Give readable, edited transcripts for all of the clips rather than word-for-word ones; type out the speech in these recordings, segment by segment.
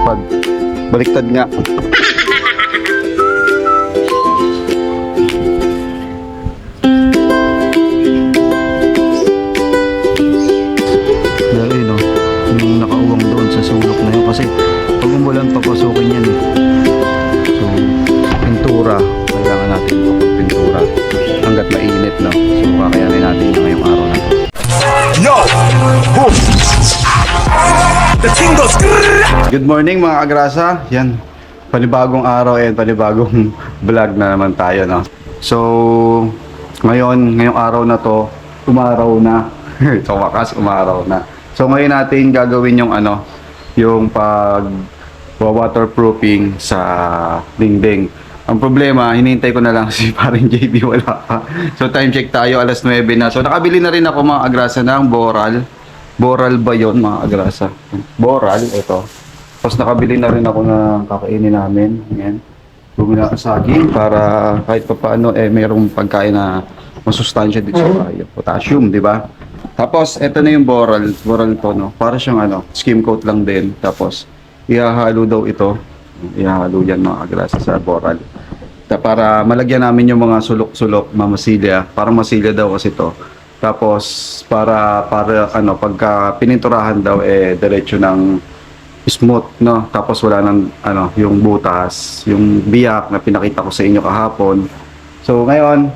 lumipad. Baliktad nga. Pero yun o, yung nakauwang doon sa sulok na yun. Kasi pag umulan, papasukin yan eh. So, pintura. Kailangan natin pintura hanggat mainit, no? So, kakayanin natin yung ngayong araw na to. Yo! Boom! The king goes... Good morning mga agrasa. Yan, panibagong araw and panibagong vlog na naman tayo, no? So, ngayong araw na to, umaraw na. Sa wakas, umaraw na. So, ngayon natin gagawin yung yung waterproofing sa dingding. Ang problema, hinihintay ko na lang si paring JB, wala pa. So time check tayo, alas 9 na. So nakabili na rin ako mga agrasa ng boral. Boral ba yun mga agrasa? Boral, ito. Tapos nakabili na rin ako ng kakainin namin. Ayan. Bumili ako saging para kahit pa paano mayroong pagkain na masustansya dito sa bayo. Potassium, di ba? Tapos ito na yung boral. Boral to, no? Para siyang skim coat lang din. Tapos ihahalo daw ito. Ihahalo yan mga agrasa sa boral. Para malagyan namin yung mga sulok-sulok, mamasilya. Parang masilya daw kasi to. Tapos para pagka pininturahan daw diretso ng smooth, no? Tapos wala nang yung butas, yung biyak na pinakita ko sa inyo kahapon. So ngayon,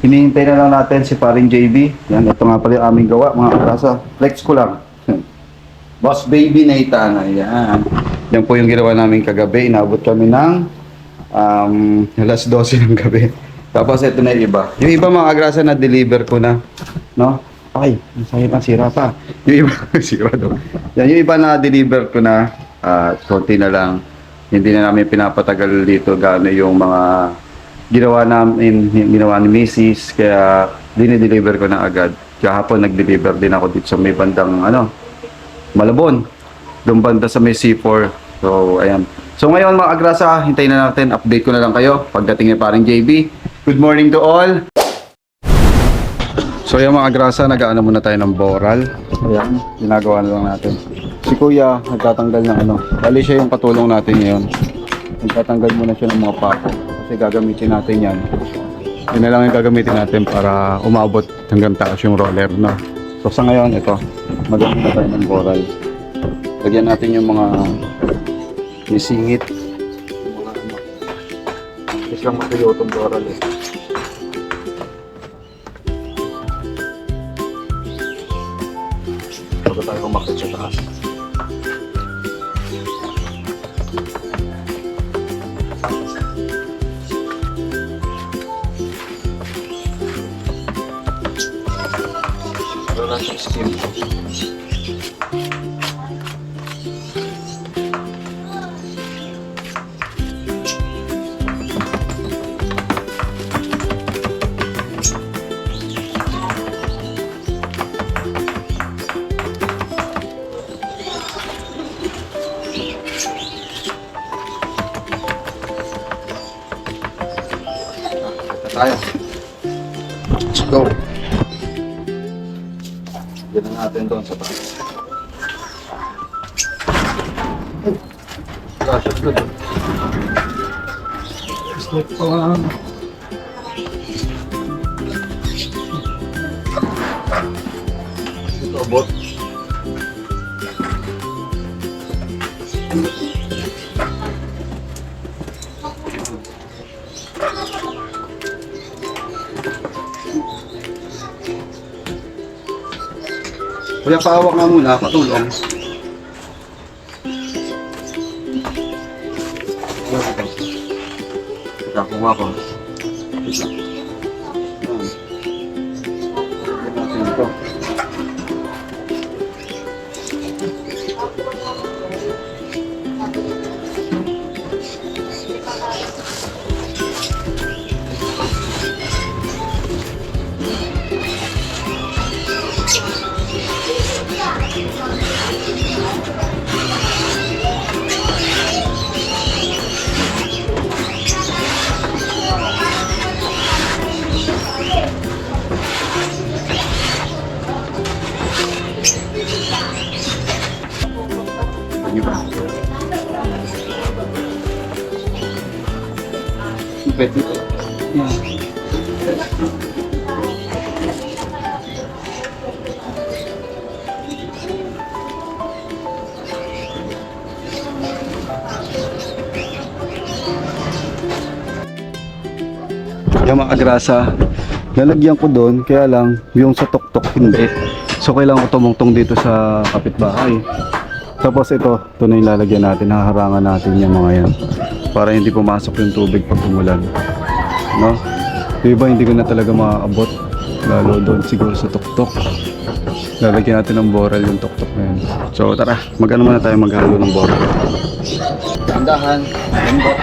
hinihintay na lang natin si paring JB. Yan, ito nga pala yung aming gawa mga agrasa. Flex ko lang. Boss Baby Nathan, ayan. Yan po yung ginawa namin kagabi. Inabot kami ng alas 12 ng gabi. Tapos ito na yung iba. Yung iba mga agrasa na deliver ko na, no? Ay, masaya pa, sira pa. Yung iba, sira daw. Yan, yung iba na deliver ko na, konti na lang. Hindi na namin pinapatagal dito gaano yung mga ginawa ni Mrs. Kaya dinideliver ko na agad. Kahapon nag-deliver din ako dito sa may bandang Malabon. Doon banda sa may C4. So, ayan. So, ngayon mga agrasa, hintayin na natin. Update ko na lang kayo pagdating ni paring JB. Good morning to all. So, yung mga agrasa, nag-aano muna tayo ng boral. Ayan, ginagawa na lang natin. Si Kuya, nagtatanggal ng Bali siya yung katulong natin ngayon. Nagtatanggal muna siya ng mga papo. Kasi gagamitin natin yan. Yun na lang yung gagamitin natin para umabot hanggang taas yung roller, no? So, sa ngayon, ito. Magamit na tayo ng boral. Lagyan natin yung mga nisingit. Yung mga isang matuyo itong boral eh. Bago tayo kumakit sa taas. Meron natin skim. Tayo. Let's go. Yan na natin doon sa taas. Gosh, that's good. Stop pa lang. Ito, bot. Kuya, pahawak nga muna, patulong. Kuha ko. Natin ito. higpit. Yan. Yung mga grasa, lalagyan ko doon, kaya lang yung sa tuktok hindi. So kailangan ko tumungtong dito sa kapitbahay. Tapos ito na yung lalagyan natin, haharangan natin yung mga yan para hindi pumasok yung tubig pag umulan. No? Diba hindi ko na talaga maaabot, lalo doon siguro sa tuktok. Lalagyan natin ng boral yung tuktok na yun. So tara, mag-ano muna tayo, maghalo ng boral. Tandahan, lambot.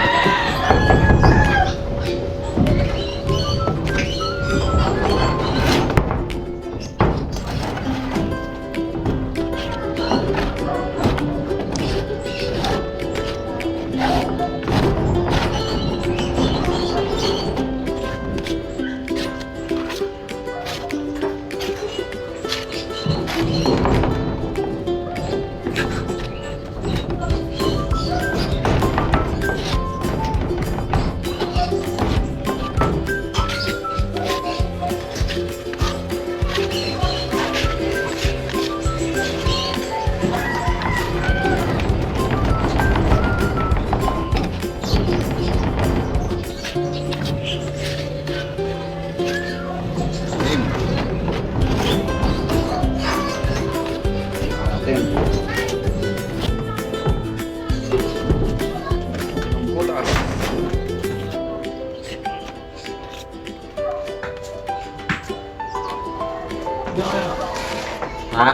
Ha?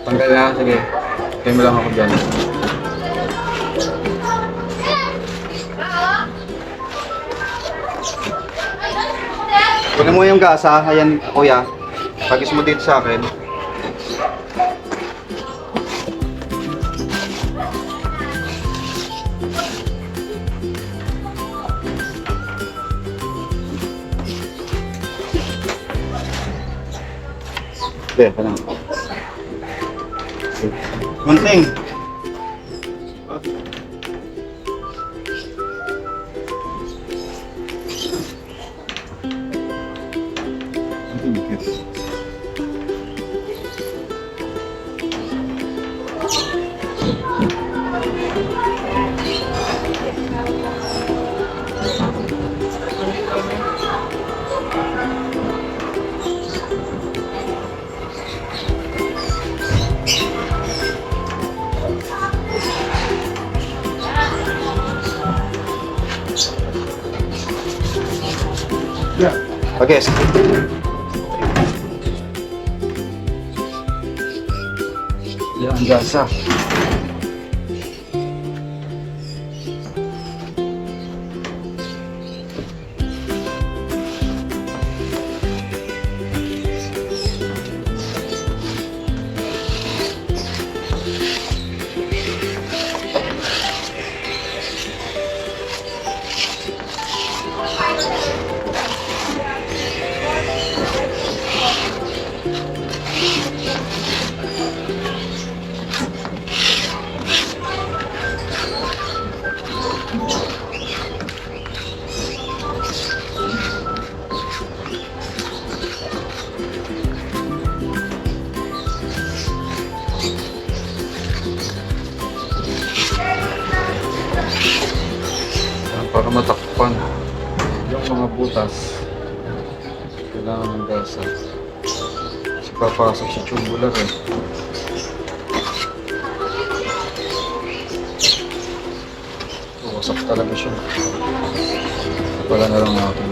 Tanggal na, sige. Kaya mo lang ako dyan. Kunin mo yung gas ha, ayan kuya. Pagis mo dito sa akin. Hindi, ka lang. Munting! Pagis. Yan ang gasa. Para matakpan yung mga butas, kailangan ng gasa kasi papasok sa tubular eh. Wasak talaga siya. Pala na lang natin.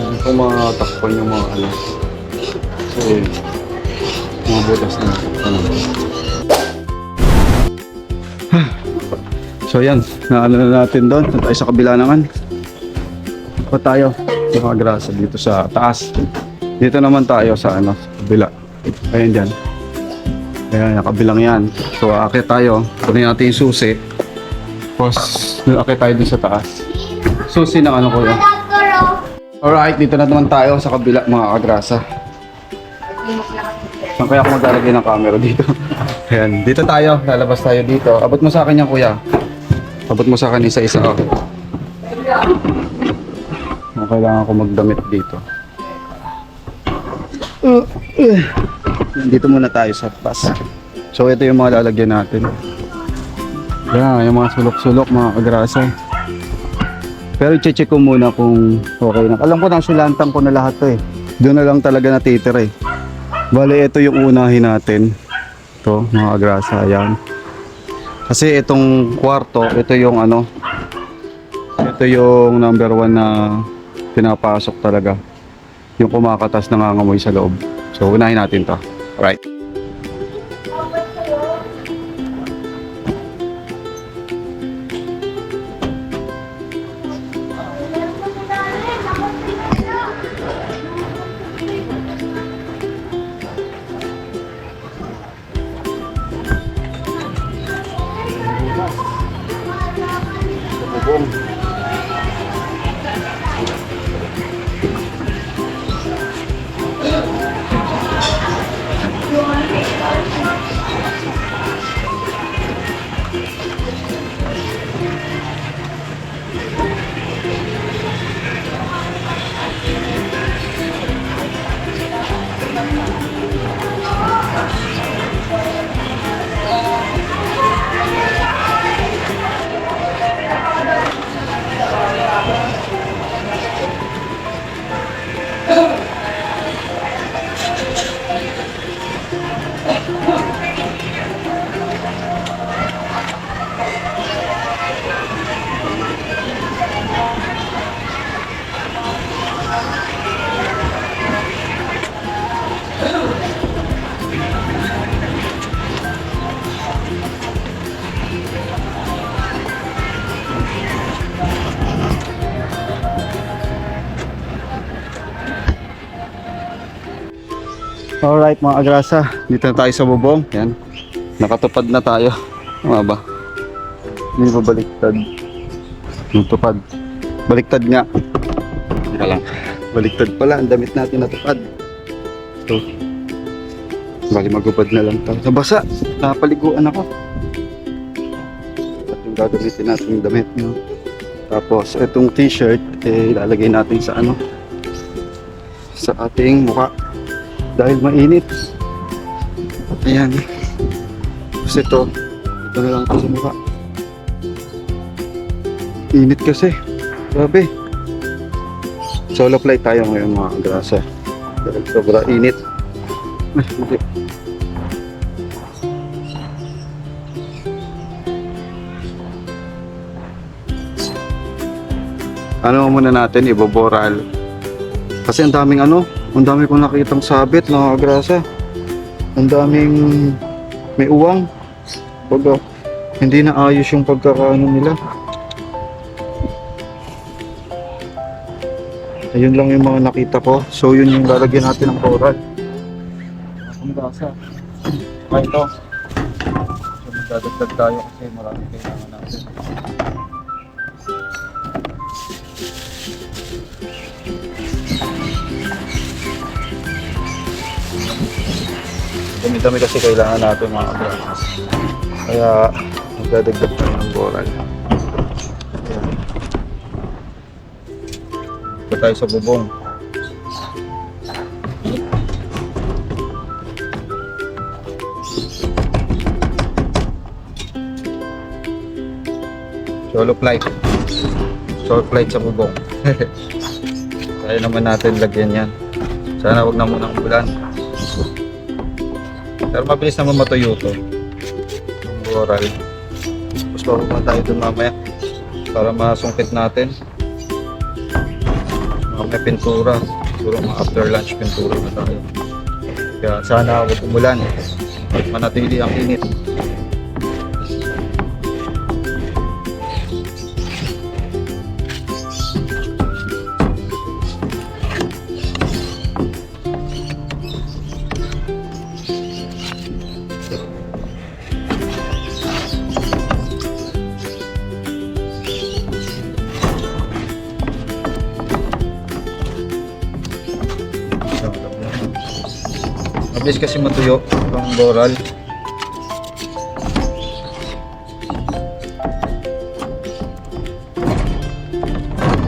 Hindi ko matakpan yung mga ano. Kasi mga butas na ano. So yan, naano na natin doon. Tayo sa kabila naman. Pa tayo mga grasa dito sa taas. Dito naman tayo sa ano, sa kabila. Ayan dyan. Ayan, nakabilang yan. So, akit tayo. Kunin natin yung susi. Tapos, akit tayo dun sa taas. Susi ng ano ko yan. Alright, dito na naman tayo sa kabila mga kagrasa. Saan kaya ako maglalagay ng camera dito? Ayan, dito tayo. Lalabas tayo dito. Abot mo sa akin yan, kuya. Abot mo sa akin isa-isa. Oh. Kailangan ko magdamit dito. Dito muna tayo sa bus. So, ito yung mga lalagyan natin. Yan, yung mga sulok-sulok, mga kagrasa. Pero i-check ko muna kung okay na. Alam ko na, sulantan ko na lahat to eh. Doon na lang talaga natitira eh. Bale, ito yung unahin natin. Ito, mga kagrasa, ayan. Kasi itong kwarto, ito yung ano, ito yung number 1 na pinapasok talaga. Yung kumakatas nangangamoy sa loob. So, unahin natin to. Alright. Bubong. Alright mga agrasa, dito na tayo sa bubong. Yan. Nakatupad na tayo. Ano ba? Hindi ba baliktad? Natupad. Baliktad nga. Wala. Baliktad pala. Ang damit natin natupad. Ito. Bali magupad na lang tayo. Nabasa. Napaliguan ako. At yung gagamitin natin yung damit. No? Tapos itong t-shirt ilalagay natin sa ano? Sa ating mukha. Dahil mainit. Ayan. Tapos ito na lang ito sa mukha. Init kasi. Grabe. Solo flight tayo ngayon mga grasa. Dahil sobra init. Ay, hindi. Ano muna natin, iboboral. Kasi ang daming ano, ang dami kong nakitang sabit mga grasa. Ang daming may uwang. Baga, hindi na ayos yung pagkakaano nila. Ayun lang yung mga nakita ko. So yun yung lalagyan natin ng coral. Ang grasa. Okay ito. So magdadagdag tayo kasi marami kailangan natin. Dami-dami kasi kailangan natin mga kabranas. Kaya magdadagdag tayo ng coral. Ayan. Ito tayo sa bubong. Solo flight. Solo flight sa bubong. Kaya naman natin lagyan yan. Sana wag na munang ulan. Pero mabilis naman matuyo ito. Ang coral. Tapos bababa tayo dun mamaya. Para masungkit natin. Mamaya pintura. Siguro mga after lunch pintura na tayo. Kaya sana huwag umulan. At manatili ang init. Mabilis kasi matuyo ang boral.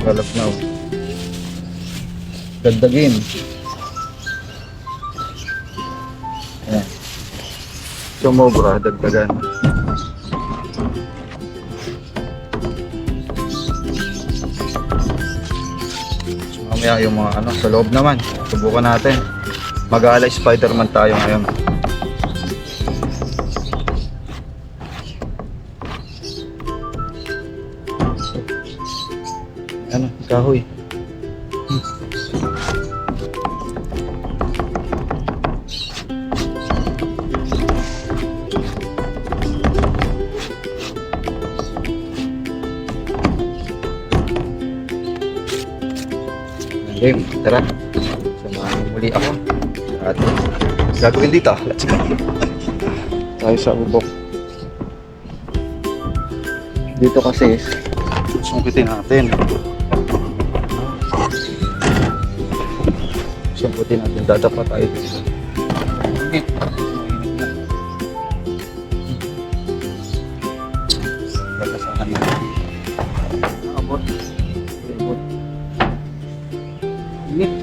Galap na. Dagdagin. Ayan. Sumobra, dagdagan. So, mamaya yung mga ano, sa loob naman. Subukan natin. Mag-aalay Spider-Man tayo ngayon. Ano, kahoy. Game, tara. Samahan muli ako. At gagawin dito. Let's go. Tayo sa ubok. Dito kasi sungkitin natin. Sungkitin natin. Dadapa tayo dito. Mainit. Mainit na. Batasahan na. Abot. Abot. Init.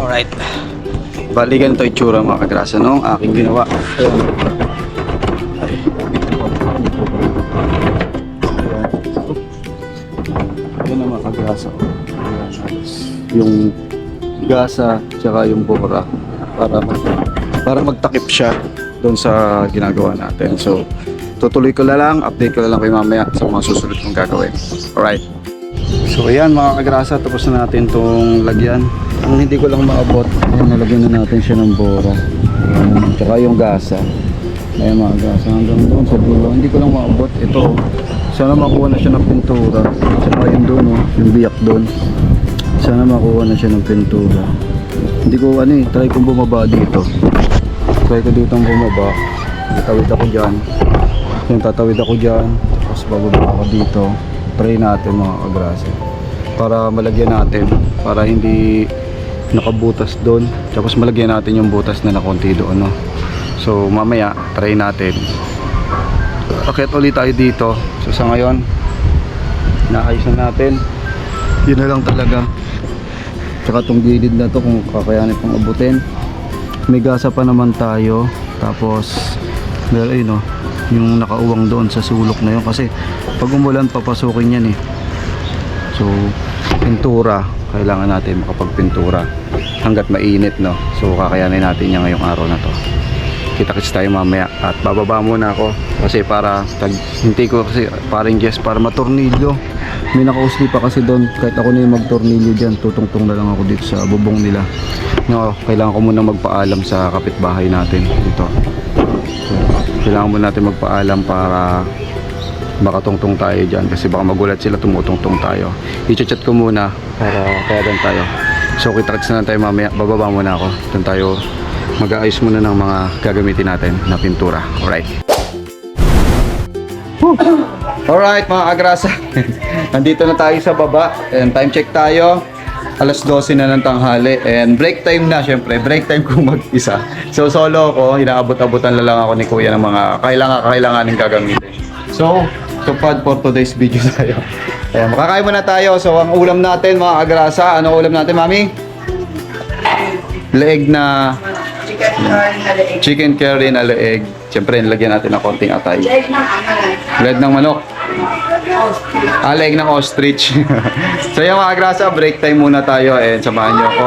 Alright. Bali ganito itsura mga kagrasa nung aking ginawa. Ayan ang mga kagrasa. Yung gasa tsaka yung bora para magtakip siya doon sa ginagawa natin. So tutuloy ko na lang, update ko na lang kayo mamaya sa mga susunod kong gagawin. Alright. So ayan mga kagrasa, tapos na natin itong lagyan. Ang hindi ko lang maabot, ayan, nalagyan na natin siya ng bora. Ayan, tsaka yung gasa. Ayan mga gasa, hanggang doon sa dulo. Hindi ko lang maabot. Ito, sana makuha na siya ng pintura. Tsaka yun doon, oh, yung biyak doon. Sana makuha na siya ng pintura. Hindi ko try kong bumaba dito. try ko dito ang bumaba. Tatawid ako dyan. Yung tatawid ako dyan. Tapos bababa ako dito. Try natin mga kagrasa. Para malagyan natin. Para hindi nakabutas doon. Tapos malagyan natin yung butas na nakonti doon. No? So mamaya, try natin. Akit ulit tayo dito. So sa ngayon, naayos na natin. Yun na lang talaga. Tsaka itong gilid na to kung kakayanin pang abutin. May gasa pa naman tayo. Tapos well, ayun, no, yung nakauwang doon sa sulok na yun. Kasi pag umulan papasukin yan eh. So pintura, kailangan natin makapagpintura hanggat mainit, no. So kakayanin natin yan ngayong araw na to. Kita-kits tayo mamaya. At bababa muna ako kasi para hindi ko kasi paring Jess para matornilyo. May nakausli pa kasi doon. Kahit ako na yung magtornilyo dyan, tutungtong na lang ako dito sa bubong nila. No, kailangan ko muna magpaalam sa kapitbahay natin dito. So, kailangan muna natin magpaalam para makatungtong tayo dyan. Kasi baka magulat sila tumutungtong tayo. I-chat ko muna para kayagan tayo. So kita-kits na lang tayo mamaya. Bababa muna ako. Doon tayo mag-aayos muna ng mga gagamitin natin na pintura. Alright. Alright mga kagrasa. Nandito na tayo sa baba. And time check tayo. Alas 12 na ng tanghali. And break time na syempre. Break time kung mag-isa. So solo ko. Inaabot-abutan na lang ako ni kuya ng mga kailanganin gagamitin. So tupad for today's video tayo. Ayan, makakain muna tayo. So ang ulam natin mga kagrasa. Ano ulam natin mami? Leeg na chicken curry na leeg. Siyempre, nilagyan natin ng konting atay. Leeg ng manok. Leeg ng ostrich. So yung mga grasa, break time muna tayo. And samahan nyo ako.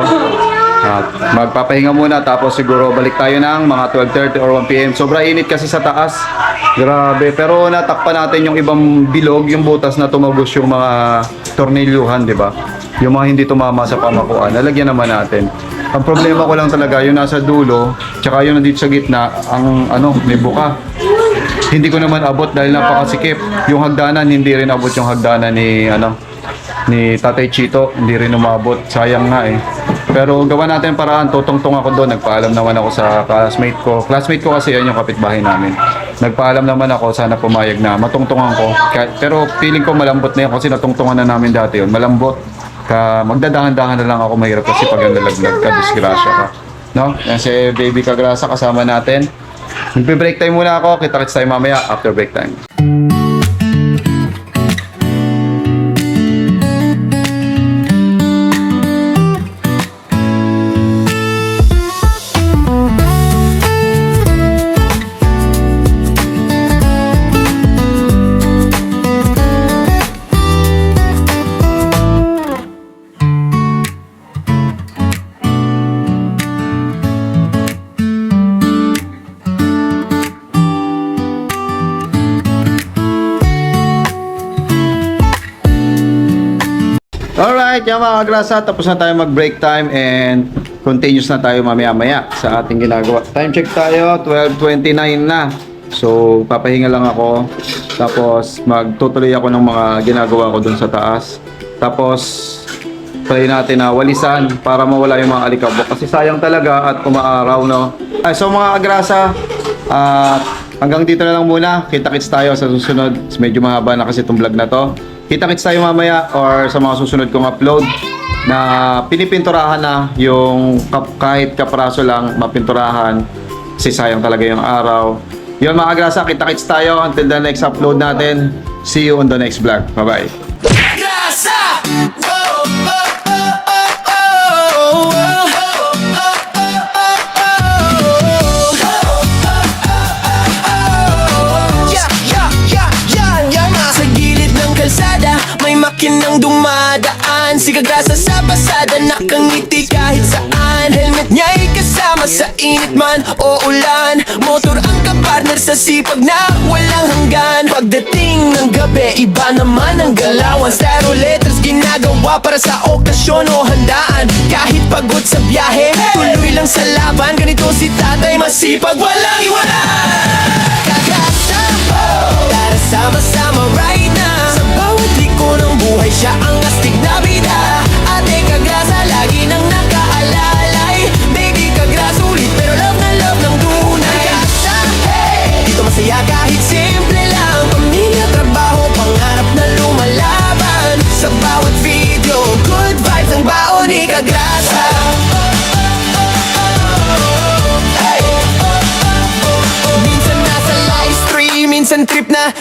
At magpapahinga muna. Tapos siguro balik tayo ng mga 12:30 or 1 PM. Sobra init kasi sa taas. Grabe. Pero natakpan natin yung ibang bilog. Yung butas na tumagos yung mga tornilyuhan, di ba? Yung mga hindi tumama sa pamakuan. Nalagyan naman natin. Ang problema ko lang talaga, yung nasa dulo, tsaka yung nandito sa gitna, ang may buka. Hindi ko naman abot dahil napakasikip. Yung hagdanan, hindi rin abot yung hagdanan ni Tatay Chito. Hindi rin umabot. Sayang nga eh. Pero gawa natin paraan, tutungtong ako doon. Nagpaalam naman ako sa classmate ko. Classmate ko kasi yan yung kapitbahay namin. Nagpaalam naman ako, sana pumayag na. Matungtungan ko. Pero feeling ko malambot na yun kasi natungtungan na namin dati yun. Malambot. Magdadahan-dahan na lang ako, mahirap kasi pag nalaglag ka, disgrasya ka. No? Yan si Baby Kagrasa kasama natin. Magbe-break time muna ako, kita-kits tayo mamaya after break time. Alright, yan mga kagrasa, tapos na tayo mag-break time and continuous na tayo mamaya-maya sa ating ginagawa. Time check tayo, 12:29 na. So, papahinga lang ako. Tapos, magtutuloy ako ng mga ginagawa ko dun sa taas. Tapos, try natin na walisan para mawala yung mga alikabok. Kasi sayang talaga at umaaraw, no? So, mga kagrasa, hanggang dito na lang muna. Kita-kits tayo sa susunod. Medyo mahaba na kasi itong vlog na to. Kita-kits tayo mamaya or sa mga susunod kong upload na pinipinturahan na yung kahit kapraso lang mapinturahan kasi sayang talaga yung araw. Yun mga grasa, kita-kits tayo until the next upload natin. See you on the next vlog. Bye-bye. Makinang dumadaan, si Kagrasa sa pasada, nakangiti kahit saan. Helmet niya'y kasama sa init man o ulan. Motor ang kapartner sa sipag na walang hanggan. Pagdating ng gabi, iba naman ang galawan. Styro letters ginagawa para sa okasyon o handaan. Kahit pagod sa biyahe, tuloy lang sa laban. Ganito si tatay, masipag, walang iwanan. Kagrasa, tara sama-sama right now. Sa bawat liko ng buhay, siya ang astig na bida. Ate Kagrasa, lagi nang nakaalalay. Baby Kagrasa, ulit pero love na love ng tunay.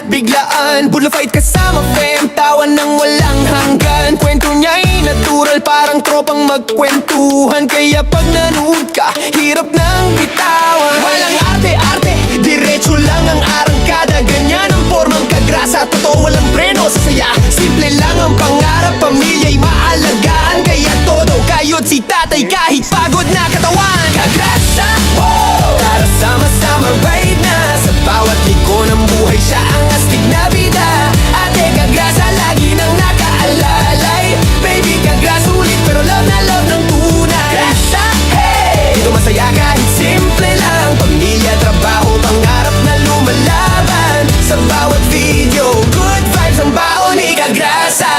biglaan Bullfight kasama fam, tawa ng walang hanggan Kwento niya'y natural, parang tropang magkwentuhan Kaya pag nanood ka, hirap nang bitawan Walang arte-arte, diretso lang ang arangkada Ganyan ang formang kagrasa, totoo walang preno sa saya Simple lang ang pangarap, pamilya'y maalagaan Kaya todo kayod si tatay kahit pagod na katawan Kagrasa, oh! Tara sama-sama right na Sa bawat liko ng buhay siya ang astig na bida Ate Kagrasa lagi nang nakaalalay Baby Kagrasa ulit pero love na love ng tunay Kagrasa, hey! Dito masaya kahit simple lang Pamilya, trabaho, pangarap na lumalaban Sa bawat video, good vibes ang baon ni Kagrasa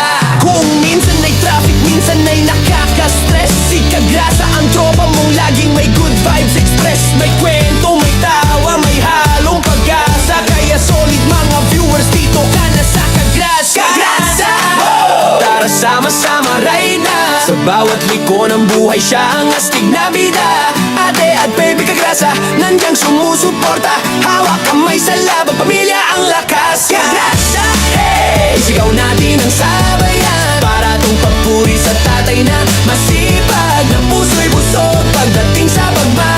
Kung minsan ay traffic, minsan ay nakaka-stress Si Kagrasa ang tropa mong laging may good vibes express May kwento, may tawa, may halong pag-asa Kaya solid mga viewers dito ka na sa Kagrasa Kagrasa! Tara sama-sama right na Sa bawat liko ng buhay siya ang astig na bida Ate at baby Kagrasa, nandiyan sumusuporta Hawak kamay sa laban, pamilya ang lakas Kagrasa, hey! Isigaw natin ang sabayan Para tong papuri sa tatay na masipag Na puso'y busog pagdating sa pagmamahal